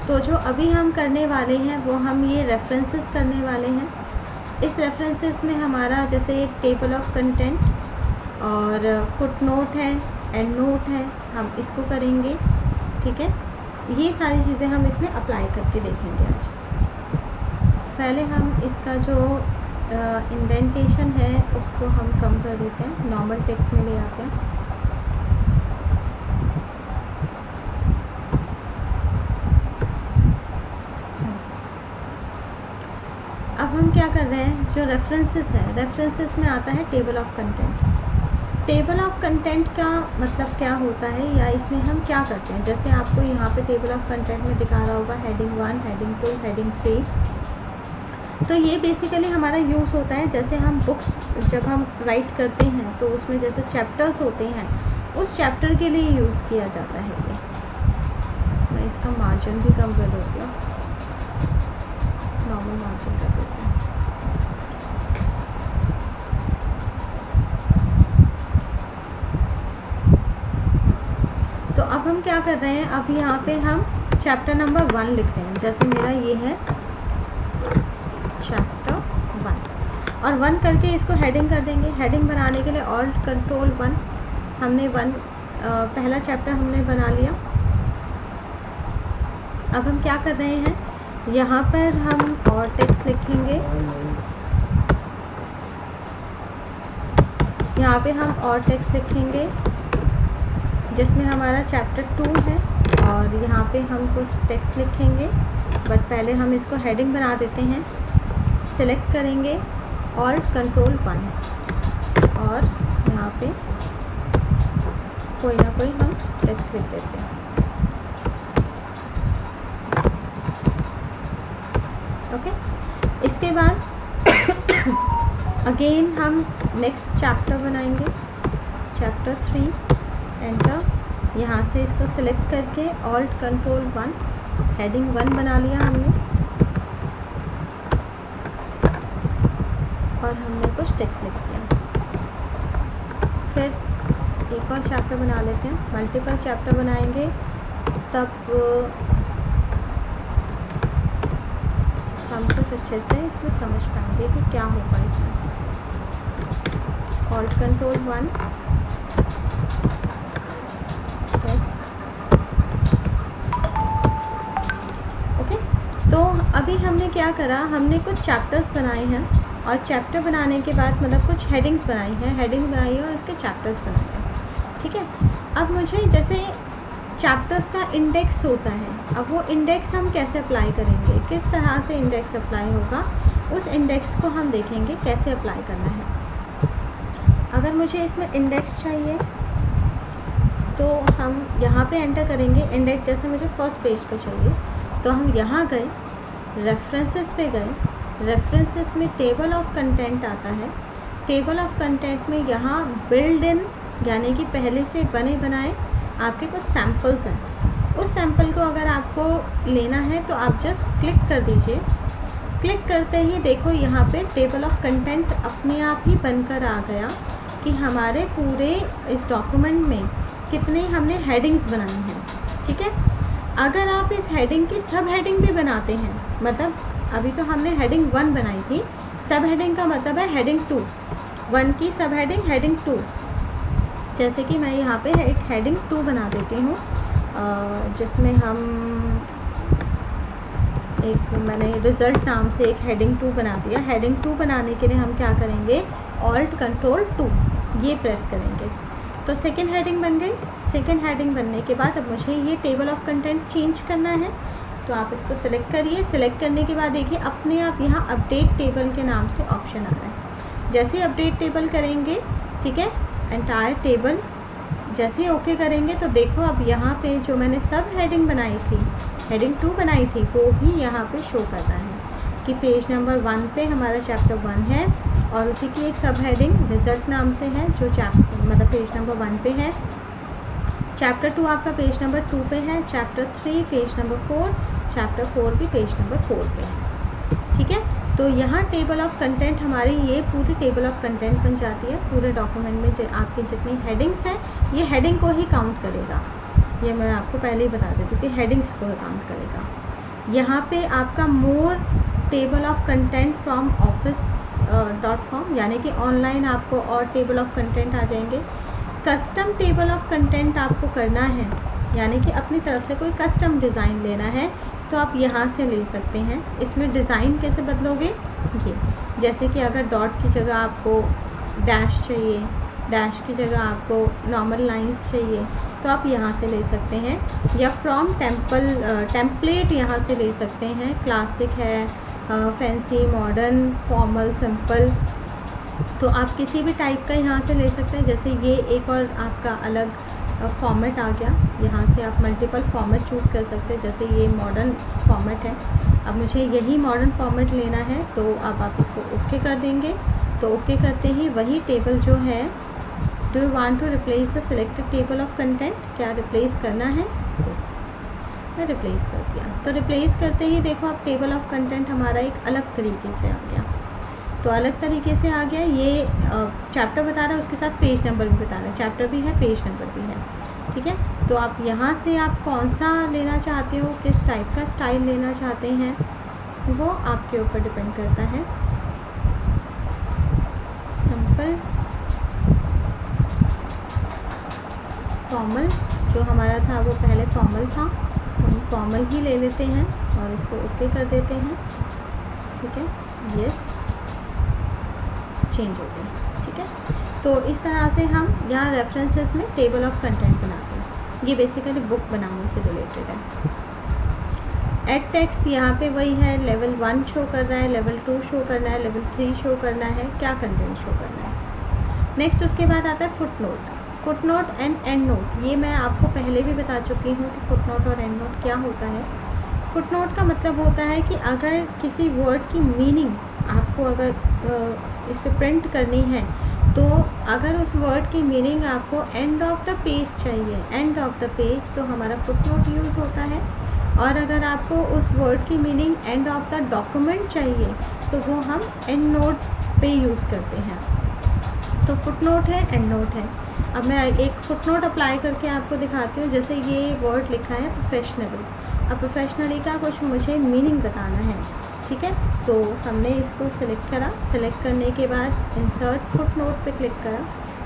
तो जो अभी हम करने वाले हैं वो हम ये रेफरेंसेस करने वाले हैं। इस रेफरेंसेस में हमारा जैसे एक टेबल ऑफ कंटेंट और फुट नोट है, एंड नोट है, हम इसको करेंगे। ठीक है, ये सारी चीज़ें हम इसमें अप्लाई करके देखेंगे आज। पहले हम इसका जो इंडेंटेशन है उसको हम कम कर देते हैं, नॉर्मल टेक्स्ट में ले आते हैं। अब हम क्या कर रहे हैं, जो रेफरेंसेस है, रेफरेंसेस में आता है table of content. Table of content का मतलब क्या होता है, या इसमें हम क्या करते हैं। जैसे आपको यहाँ पे टेबल ऑफ कंटेंट में दिखा रहा होगा हेडिंग 1, हेडिंग 2, हेडिंग 3। तो ये बेसिकली हमारा यूज़ होता है, जैसे हम बुक्स जब हम राइट करते हैं तो उसमें जैसे चैप्टर्स होते हैं, उस चैप्टर के लिए यूज़ किया जाता है ये। मैं इसका मार्जिन भी कम कर देती हूँ, नॉर्मल मार्जिन कर देते हैं। तो अब हम क्या कर रहे हैं, अब यहाँ पे हम चैप्टर नंबर 1 लिख रहे हैं। जैसे मेरा ये है चैप्टर 1, और 1 करके इसको हेडिंग कर देंगे। हेडिंग बनाने के लिए ऑल्ट कंट्रोल 1, हमने 1 पहला चैप्टर हमने बना लिया। अब हम क्या कर रहे हैं, यहाँ पर हम और टेक्स्ट लिखेंगे। यहाँ पे हम और टेक्स्ट लिखेंगे जिसमें हमारा चैप्टर 2 है, और यहाँ पे हम कुछ टेक्स्ट लिखेंगे। बट पहले हम इसको हेडिंग बना देते हैं। सिलेक्ट करेंगे ऑल्ट कंट्रोल 1, और यहाँ पे कोई ना कोई हम टेक्स्ट लिख देते हैं। ओके, इसके बाद अगेन हम नेक्स्ट चैप्टर बनाएंगे, चैप्टर 3, एंटर। यहाँ से इसको सिलेक्ट करके ऑल्ट कंट्रोल 1, हेडिंग 1 बना लिया हमने, और हमने कुछ टेक्स्ट लिख दिया। फिर एक और चैप्टर बना लेते हैं, मल्टीपल चैप्टर बनाएंगे, तब हम कुछ अच्छे से इसमें समझ पाएंगे कि क्या होगा इसमें। Alt control 1, text. ओके, तो अभी हमने क्या करा, हमने कुछ चैप्टर्स बनाए हैं, और चैप्टर बनाने के बाद मतलब कुछ हेडिंग्स बनाई हैं, हेडिंग बनाई है और उसके चैप्टर्स बनाए हैं। ठीक है, अब मुझे जैसे चैप्टर्स का इंडेक्स होता है, अब वो इंडेक्स हम कैसे अप्लाई करेंगे, किस तरह से इंडेक्स अप्लाई होगा, उस इंडेक्स को हम देखेंगे कैसे अप्लाई करना है। अगर मुझे इसमें इंडेक्स चाहिए तो हम यहाँ पे एंटर करेंगे। इंडेक्स जैसे मुझे फर्स्ट पेज पे चाहिए, तो हम यहाँ गए, रेफरेंसेस पे गए। रेफरेंसेस में टेबल ऑफ कंटेंट आता है। टेबल ऑफ कंटेंट में यहाँ बिल्ड इन, यानी कि पहले से बने बनाए आपके कुछ सैम्पल्स हैं। उस सैम्पल को अगर आपको लेना है तो आप जस्ट क्लिक कर दीजिए। क्लिक करते ही देखो यहाँ पे टेबल ऑफ कंटेंट अपने आप ही बनकर आ गया कि हमारे पूरे इस डॉक्यूमेंट में कितने हमने हेडिंग्स बनाई हैं। ठीक है, अगर आप इस हेडिंग की सब हेडिंग भी बनाते हैं, मतलब अभी तो हमने हेडिंग 1 बनाई थी, सब हेडिंग का मतलब है हेडिंग 2, 1 की सब हेडिंग हेडिंग 2। जैसे कि मैं यहाँ पे एक हेडिंग 2 बना देती हूँ, जिसमें हम मैंने रिज़ल्ट नाम से एक हेडिंग 2 बना दिया। हेडिंग 2 बनाने के लिए हम क्या करेंगे, ऑल्ट कंट्रोल 2 ये प्रेस करेंगे, तो सेकेंड हेडिंग बन गई। सेकेंड हेडिंग बनने के बाद अब मुझे ये टेबल ऑफ कंटेंट चेंज करना है, तो आप इसको सिलेक्ट करिए। सिलेक्ट करने के बाद देखिए अपने आप यहाँ अपडेट टेबल के नाम से ऑप्शन आ रहा है। जैसे अपडेट टेबल करेंगे, ठीक है, एंटायर टेबल जैसे ही ओके करेंगे तो देखो अब यहाँ पे जो मैंने सब हेडिंग बनाई थी, हेडिंग 2 बनाई थी, वो भी यहाँ पे शो कर रहा है कि पेज नंबर 1 पे हमारा चैप्टर 1 है, और उसी की एक सब हेडिंग रिजल्ट नाम से है, जो चैप्टर मतलब पेज नंबर 1 पे है। चैप्टर 2 आपका पेज नंबर 2 पे है, चैप्टर 3 पेज नंबर 4, चैप्टर 4 भी पेज नंबर 4 पे है। ठीक है, तो यहाँ टेबल ऑफ कंटेंट हमारी ये पूरी टेबल ऑफ कंटेंट बन जाती है। पूरे डॉक्यूमेंट में आपकी जितनी हेडिंग्स हैं, ये हेडिंग को ही काउंट करेगा। ये मैं आपको पहले ही बता देती हूँ कि हेडिंग्स को काउंट करेगा। यहाँ पे आपका more table of content from office.com यानी कि ऑनलाइन आपको और टेबल ऑफ कंटेंट आ जाएंगे। कस्टम टेबल ऑफ कंटेंट आपको करना है, यानी कि अपनी तरफ से कोई कस्टम डिज़ाइन लेना है तो आप यहाँ से ले सकते हैं। इसमें डिज़ाइन कैसे बदलोगे, ये जैसे कि अगर डॉट की जगह आपको डैश चाहिए, डैश की जगह आपको नॉर्मल लाइंस चाहिए, तो आप यहाँ से ले सकते हैं, या फ्रॉम टेम्पलेट यहाँ से ले सकते हैं। क्लासिक है, फैंसी, मॉडर्न, फॉर्मल, सिंपल, तो आप किसी भी टाइप का यहाँ से ले सकते हैं। जैसे ये एक और आपका अलग फॉर्मेट आ गया, यहाँ से आप मल्टीपल फॉर्मेट चूज़ कर सकते हैं। जैसे ये मॉडर्न फॉर्मेट है, अब मुझे यही मॉडर्न फॉर्मेट लेना है, तो अब आप इसको ओके कर देंगे। तो ओके करते ही वही टेबल जो है, do you want to replace the selected table of content, क्या रिप्लेस करना है, यस, मैं रिप्लेस कर दिया। तो रिप्लेस करते ही देखो अब टेबल ऑफ कंटेंट हमारा एक अलग तरीके से आ गया। तो अलग तरीके से आ गया, ये चैप्टर बता रहा है, उसके साथ पेज नंबर भी बता रहा है, चैप्टर भी है, पेज नंबर भी है, ठीक है। तो आप यहाँ से आप कौन सा लेना चाहते हो, किस टाइप का स्टाइल लेना चाहते हैं, वो आपके ऊपर डिपेंड करता है। सिंपल, फॉर्मल, जो हमारा था वो पहले फॉर्मल था, तो हम फॉर्मल ही ले लेते हैं और इसको ओके कर देते हैं, ठीक है, यस, चेंज हो गया, ठीक है। तो इस तरह से हम यहाँ रेफरेंसेस में टेबल ऑफ कंटेंट बनाते हैं। ये बेसिकली बुक बनाने से रिलेटेड है। एड टेक्स्ट यहाँ पे वही है, लेवल 1 शो कर रहा है, लेवल 2 शो करना है, लेवल 3 शो करना है, क्या कंटेंट शो करना है। नेक्स्ट उसके बाद आता है foot note. Foot note and and note, ये मैं आपको पहले भी बता चुकी हूँ कि फुट नोट और एंड नोट क्या होता है। फुट नोट का मतलब होता है कि अगर किसी वर्ड की मीनिंग आपको अगर इस पर प्रिंट करनी है, तो अगर उस वर्ड की मीनिंग आपको एंड ऑफ द पेज चाहिए, एंड ऑफ द पेज, तो हमारा फुट नोट यूज़ होता है। और अगर आपको उस वर्ड की meaning end of the document चाहिए, तो वो हम एंड नोट पे यूज़ करते हैं। तो फुट नोट है, एंड नोट है। अब मैं एक फुट नोट अप्लाई करके आपको दिखाती हूँ। जैसे ये वर्ड लिखा है प्रोफेशनली, अब प्रोफेशनली का कुछ मुझे मीनिंग बताना है, ठीक है। तो हमने इसको सिलेक्ट करा, सिलेक्ट करने के बाद इंसर्ट फुट नोट पे क्लिक करा।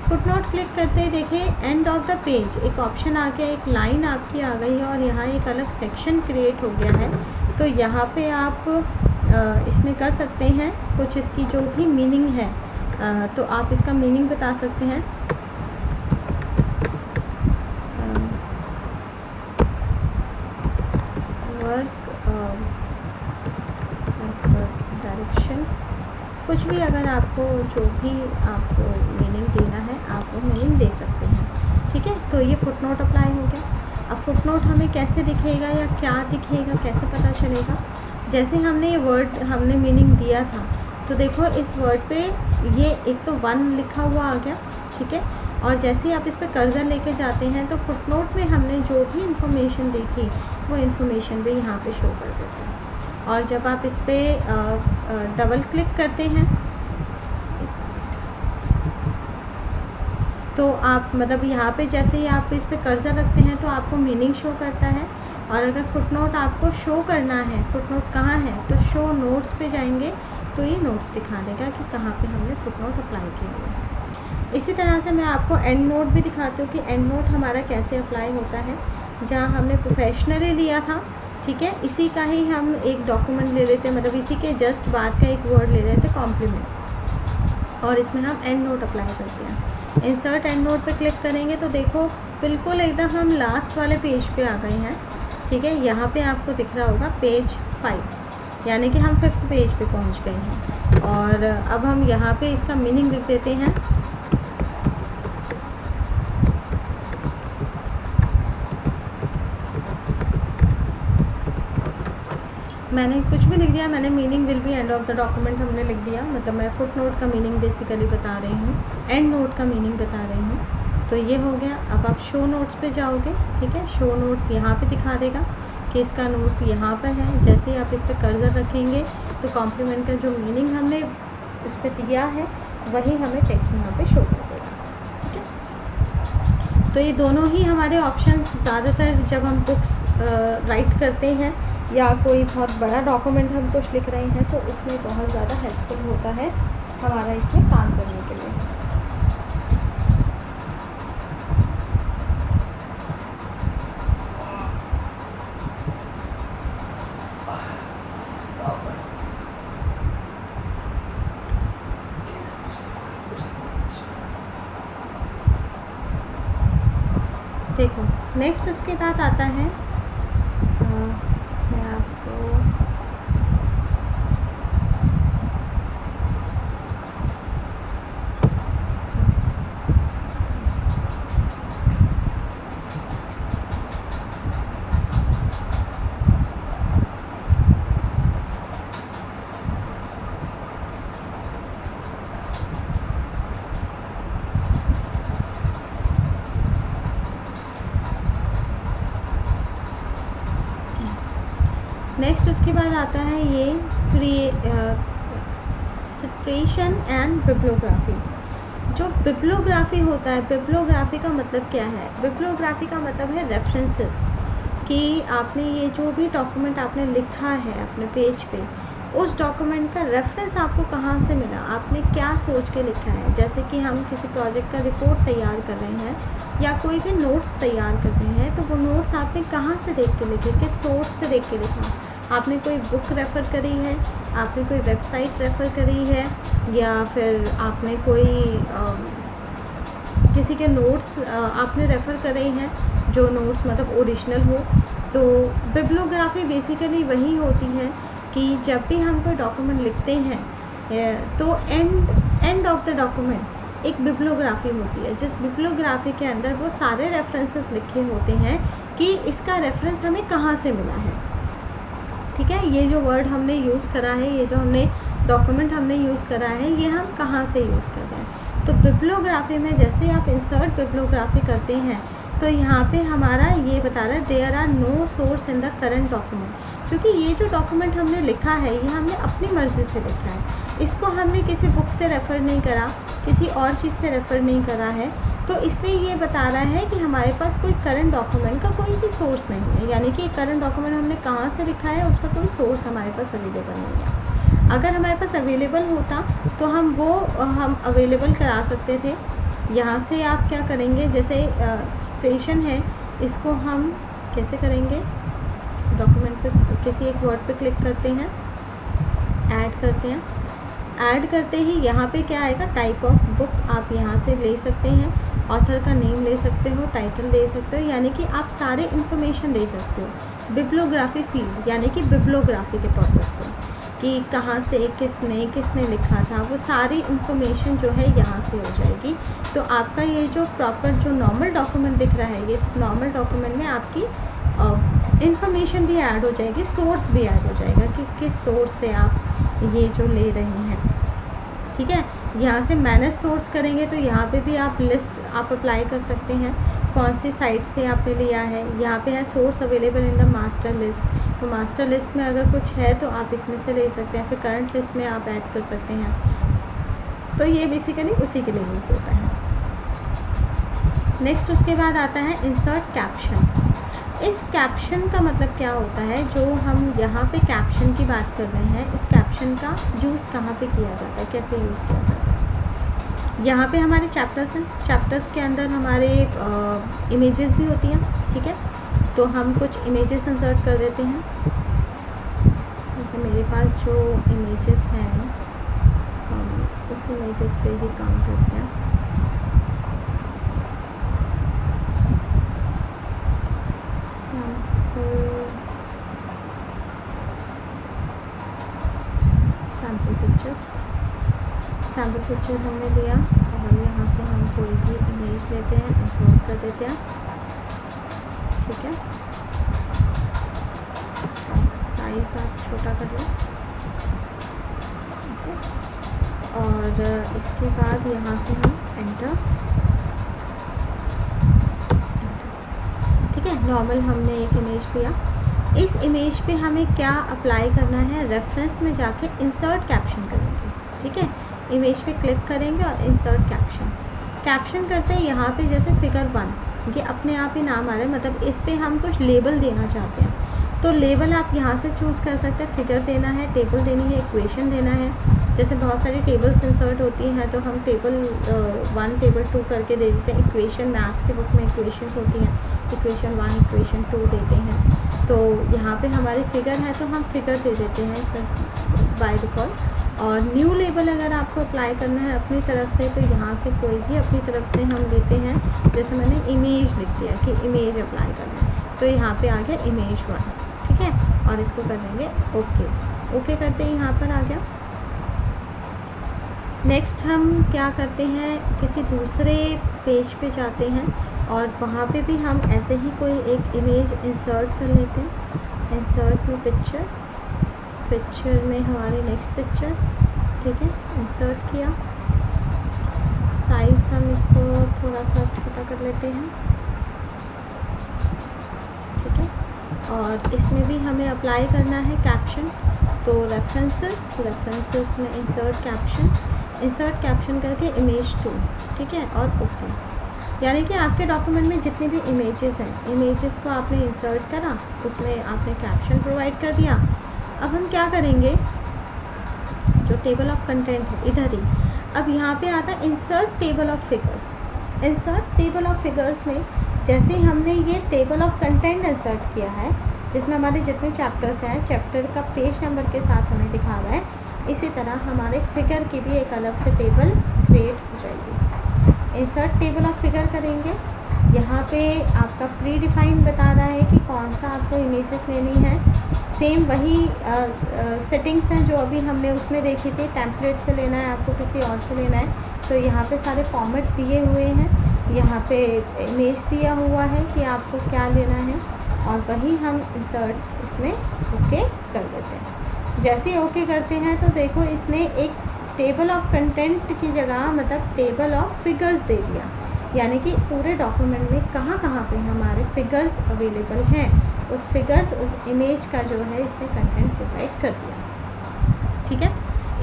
फुट नोट क्लिक करते ही देखिए एंड ऑफ द पेज एक ऑप्शन आ गया, एक लाइन आपकी आ गई है और यहाँ एक अलग सेक्शन क्रिएट हो गया है। तो यहाँ पे आप इसमें कर सकते हैं कुछ, इसकी जो भी मीनिंग है, तो आप इसका मीनिंग बता सकते हैं। डायरेक्शन, कुछ भी अगर आपको जो भी आपको मीनिंग देना है, आप वो मीनिंग दे सकते हैं, ठीक है। तो ये फुट नोट अप्लाई हो गया। अब फुट नोट हमें कैसे दिखेगा या क्या दिखेगा, कैसे पता चलेगा। जैसे हमने ये वर्ड, हमने मीनिंग दिया था, तो देखो इस वर्ड पे ये एक तो 1 लिखा हुआ आ गया, ठीक है। और जैसे ही आप इस पर कर्सर लेके जाते हैं, तो फुट नोट में हमने जो भी इंफॉर्मेशन दी थी, वो इंफॉर्मेशन भी यहाँ पे शो कर देते हैं। और जब आप इस पर डबल क्लिक करते हैं, तो आप मतलब यहाँ पे जैसे ही आप इस पर कर्सर रखते हैं, तो आपको मीनिंग शो करता है। और अगर फुट नोट आपको शो करना है, फुट नोट कहाँ है, तो शो नोट्स पे जाएंगे, तो ये नोट्स दिखा देगा कि कहाँ पे हमने फुट नोट अप्लाई किया हुआ है। इसी तरह से मैं आपको एंड नोट भी दिखाती हूँ कि एंड नोट हमारा कैसे अप्लाई होता है। जहाँ हमने प्रोफेशनली लिया था, ठीक है, इसी का ही हम एक डॉक्यूमेंट ले लेते हैं, मतलब इसी के जस्ट बाद का एक वर्ड ले लेते हैं कॉम्प्लीमेंट, और इसमें हम एंड नोट अप्लाई करते हैं। इंसर्ट एंड नोट पे क्लिक करेंगे तो देखो बिल्कुल एकदम हम लास्ट वाले पेज पे आ गए हैं, ठीक है। यहाँ पे आपको दिख रहा होगा पेज 5, यानी कि हम 5th पेज पे पहुँच गए हैं। और अब हम यहाँ पे इसका मीनिंग लिख देते हैं। मैंने कुछ भी लिख दिया, मैंने meaning will be end of the document हमने लिख दिया, मतलब मैं फुट नोट का मीनिंग बेसिकली बता रही हूँ, एंड नोट का मीनिंग बता रही हूँ। तो ये हो गया। अब आप शो नोट्स पे जाओगे, ठीक है, शो नोट्स यहाँ पे दिखा देगा कि इसका नोट यहाँ पर है। जैसे ही आप इस पर कर्सर रखेंगे, तो कॉम्प्लीमेंट का जो मीनिंग हमने उस पर दिया है, वही हमें टेक्स्ट यहाँ पे शो कर देगा, ठीक है। तो ये दोनों ही हमारे ऑप्शंस ज़्यादातर जब हम बुक्स राइट करते हैं, या कोई बहुत बड़ा डॉक्यूमेंट हम कुछ लिख रहे हैं तो उसमें बहुत ज़्यादा हेल्पफुल होता है हमारा इसमें काम करने के लिए। देखो नेक्स्ट उसके बाद आता है मैं आपको नेक्स्ट उसके बाद आता है ये सिट्रेशन एंड बिब्लियोग्राफी। जो बिब्लियोग्राफी होता है, बिब्लियोग्राफी का मतलब क्या है? बिब्लियोग्राफी का मतलब है रेफरेंसेस, कि आपने ये जो भी डॉक्यूमेंट आपने लिखा है अपने पेज पे, उस डॉक्यूमेंट का रेफरेंस आपको कहाँ से मिला, आपने क्या सोच के लिखा है। जैसे कि हम किसी प्रोजेक्ट का रिपोर्ट तैयार कर रहे हैं या कोई भी नोट्स तैयार कर रहे हैं, तो वो नोट्स आपने कहाँ से देख के लिखे, किस सोर्स से देख के लिखा। आपने कोई बुक रेफ़र करी है, आपने कोई वेबसाइट रेफ़र करी है, या फिर आपने कोई किसी के नोट्स आपने रेफ़र करे हैं जो नोट्स मतलब ओरिजिनल हो। तो बिब्लियोग्राफी बेसिकली वही होती है कि जब भी हम कोई डॉक्यूमेंट लिखते हैं तो एंड ऑफ द डॉक्यूमेंट एक बिब्लियोग्राफी होती है, जिस बिब्लियोग्राफी के अंदर वो सारे रेफरेंसेस लिखे होते हैं कि इसका रेफरेंस हमें कहाँ से मिला है। ठीक है, ये जो वर्ड हमने यूज़ करा है, ये जो हमने डॉक्यूमेंट हमने यूज़ करा है, ये हम कहाँ से यूज़ कर रहे हैं। तो बिब्लियोग्राफी में जैसे आप इंसर्ट बिब्लियोग्राफी करते हैं तो यहाँ पे हमारा ये बता रहा है there are no source in the current document, क्योंकि ये जो डॉक्यूमेंट हमने लिखा है ये हमने अपनी मर्ज़ी से लिखा है, इसको हमने किसी बुक से रेफ़र नहीं करा, किसी और चीज़ से रेफ़र नहीं करा है। तो इसलिए ये बता रहा है कि हमारे पास कोई करंट डॉक्यूमेंट का कोई भी सोर्स नहीं है, यानी कि करंट डॉक्यूमेंट हमने कहाँ से लिखा है उसका कोई सोर्स हमारे पास अवेलेबल नहीं है। अगर हमारे पास अवेलेबल होता तो हम वो अवेलेबल करा सकते थे। यहाँ से आप क्या करेंगे, जैसे स्पेशन है, इसको हम कैसे करेंगे, डॉक्यूमेंट पे किसी एक वर्ड पे क्लिक करते हैं, ऐड करते हैं, ऐड करते ही यहाँ पे क्या आएगा, टाइप ऑफ बुक आप यहाँ से ले सकते हैं, ऑथर का नेम ले सकते हो, टाइटल दे सकते हो, यानी कि आप सारे इन्फॉर्मेशन दे सकते हो बिब्लियोग्राफी फील्ड, यानी कि बिब्लियोग्राफी के पर्पज़ से, कि कहाँ से किसने लिखा था, वो सारी इन्फॉर्मेशन जो है यहाँ से हो जाएगी। तो आपका ये जो प्रॉपर जो नॉर्मल डॉक्यूमेंट दिख रहा है, ये नॉर्मल डॉक्यूमेंट में आपकी इन्फॉर्मेशन भी ऐड हो जाएगी, सोर्स भी ऐड हो जाएगा कि किस सोर्स से आप ये जो ले रहे हैं। ठीक है, यहाँ से मैनेज सोर्स करेंगे तो यहाँ पे भी आप लिस्ट आप अप्लाई कर सकते हैं, कौन सी साइट से आपने लिया है। यहाँ पे है source available in the master list, तो मास्टर लिस्ट में अगर कुछ है तो आप इसमें से ले सकते हैं, फिर करंट लिस्ट में आप ऐड कर सकते हैं। तो ये बेसिकली उसी के लिए यूज़ होता है। नेक्स्ट उसके बाद आता है इंसर्ट कैप्शन। इस कैप्शन का मतलब क्या होता है, जो हम यहाँ पे कैप्शन की बात कर रहे हैं, इस कैप्शन का यूज़ कहाँ पे किया जाता है, कैसे यूज़ किया जाता है। यहाँ पे हमारे चैप्टर्स हैं, चैप्टर्स के अंदर हमारे इमेजेस भी होती हैं। ठीक है, तो हम कुछ इमेजेस इंसर्ट कर देते हैं। तो मेरे पास जो इमेजेस हैं हम उस इमेजेस पे ही काम करते हैं। सैम्पल पिक्चर हमने लिया और यहाँ से हम कोई भी इमेज लेते हैं, इंसर्ट कर देते हैं। ठीक है, इसका साइज़ आप छोटा कर लें। और इसके बाद यहाँ से हम एंटर। ठीक है, नॉर्मल हमने एक इमेज लिया, इस इमेज पे हमें क्या अप्लाई करना है, रेफरेंस में जाके इंसर्ट कैप्शन करेंगे। ठीक है, इमेज पे क्लिक करेंगे और इंसर्ट कैप्शन करते हैं। यहाँ पे जैसे फिगर 1 ये अपने आप ही नाम आ रहा है, मतलब इस पे हम कुछ लेबल देना चाहते हैं। तो लेबल आप यहाँ से चूज़ कर सकते हैं, फिगर देना है, टेबल देनी है, इक्वेशन देना है। जैसे बहुत सारी टेबल्स इंसर्ट होती हैं तो हम टेबल 1 टेबल 2 करके दे देते हैं। इक्वेशन मैथ्स के बुक में इक्वेशंस होती हैं, इक्वेशन 1 इक्वेशन 2 देते हैं। तो यहाँ पे हमारी फिगर है तो हम फिगर दे देते हैं इसमें बाय डिफ़ॉल्ट। और न्यू लेबल अगर आपको अप्लाई करना है अपनी तरफ से तो यहाँ से कोई भी अपनी तरफ से हम लेते हैं। जैसे मैंने इमेज लिख दिया कि इमेज अप्लाई करना है, तो यहाँ पे आ गया इमेज 1, ठीक है। और इसको कर देंगे ओके। ओके करते ही यहाँ पर आ गया। नेक्स्ट हम क्या करते हैं, किसी दूसरे पेज पे जाते हैं और वहाँ पे भी हम ऐसे ही कोई एक इमेज इंसर्ट कर लेते हैं। इंसर्ट में पिक्चर, पिक्चर में हमारी नेक्स्ट पिक्चर, ठीक है, इंसर्ट किया। साइज़ हम इसको थोड़ा सा छोटा कर लेते हैं, ठीक है। और इसमें भी हमें अप्लाई करना है कैप्शन, तो रेफरेंसेस में इंसर्ट कैप्शन करके इमेज 2, ठीक है, और ओके। यानी कि आपके डॉक्यूमेंट में जितने भी इमेजेस हैं, इमेजेस को आपने इंसर्ट करा, उसमें आपने कैप्शन प्रोवाइड कर दिया। अब हम क्या करेंगे, जो टेबल ऑफ कंटेंट है इधर ही, अब यहाँ पे आता है insert table of figures. Insert table of figures में जैसे हमने ये टेबल ऑफ कंटेंट इंसर्ट किया है जिसमें हमारे जितने चैप्टर्स हैं, चैप्टर का पेज नंबर के साथ हमें दिखा रहा है, इसी तरह हमारे फिगर की भी एक अलग से टेबल क्रिएट हो जाएगी। इंसर्ट टेबल ऑफ फिगर करेंगे, यहाँ पे आपका प्री डिफाइन बता रहा है कि कौन सा आपको इमेजेस लेनी है। सेम वही सेटिंग्स हैं जो अभी हमने उसमें देखी थी, टेम्पलेट से लेना है आपको, किसी और से लेना है, तो यहाँ पे सारे फॉर्मेट दिए हुए हैं, यहाँ पे इमेज दिया हुआ है कि आपको क्या लेना है, और वही हम इंसर्ट इसमें ओके कर देते हैं। जैसे ही ओके करते हैं तो देखो इसने एक टेबल ऑफ कंटेंट की जगह मतलब टेबल ऑफ फिगर्स दे दिया, यानी कि पूरे डॉक्यूमेंट में कहाँ कहाँ पे हमारे फिगर्स अवेलेबल हैं, उस फिगर्स उस इमेज का जो है इसने कंटेंट प्रोवाइड कर दिया, ठीक है।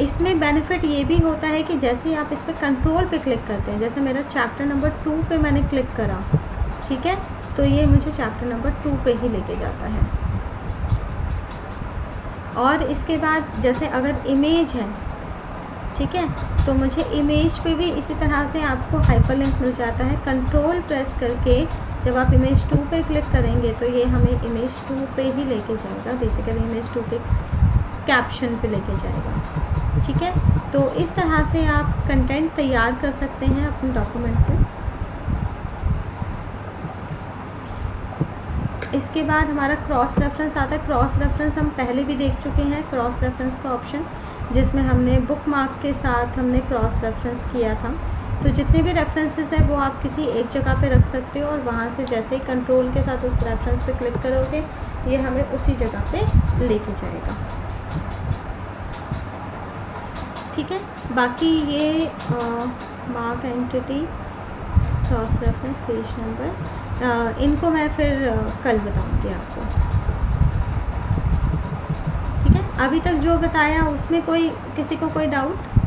इसमें बेनिफिट ये भी होता है कि जैसे आप इस पर कंट्रोल पे क्लिक करते हैं, जैसे मेरा चैप्टर नंबर 2 पे मैंने क्लिक करा, ठीक है, तो ये मुझे चैप्टर नंबर 2 पे ही लेके जाता है। और इसके बाद जैसे अगर इमेज है, ठीक है, तो मुझे इमेज पे भी इसी तरह से आपको हाइपरलिंक मिल जाता है। कंट्रोल प्रेस करके जब आप इमेज 2 पे क्लिक करेंगे तो ये हमें इमेज 2 पे ही लेके जाएगा, बेसिकली इमेज 2 के कैप्शन पे लेके जाएगा, ठीक है। तो इस तरह से आप कंटेंट तैयार कर सकते हैं अपने डॉक्यूमेंट में। इसके बाद हमारा क्रॉस रेफरेंस आता है। क्रॉस रेफरेंस हम पहले भी देख चुके हैं, क्रॉस रेफरेंस का ऑप्शन जिसमें हमने बुक मार्क के साथ हमने क्रॉस रेफरेंस किया था। तो जितने भी रेफरेंसेस हैं वो आप किसी एक जगह पे रख सकते हो और वहाँ से जैसे ही कंट्रोल के साथ उस रेफरेंस पे क्लिक करोगे ये हमें उसी जगह पे लेके जाएगा, ठीक है। बाकी ये mark entity, cross reference, page number, इनको मैं फिर कल बताऊँगी आपको, ठीक है। अभी तक जो बताया उसमें किसी को कोई डाउट?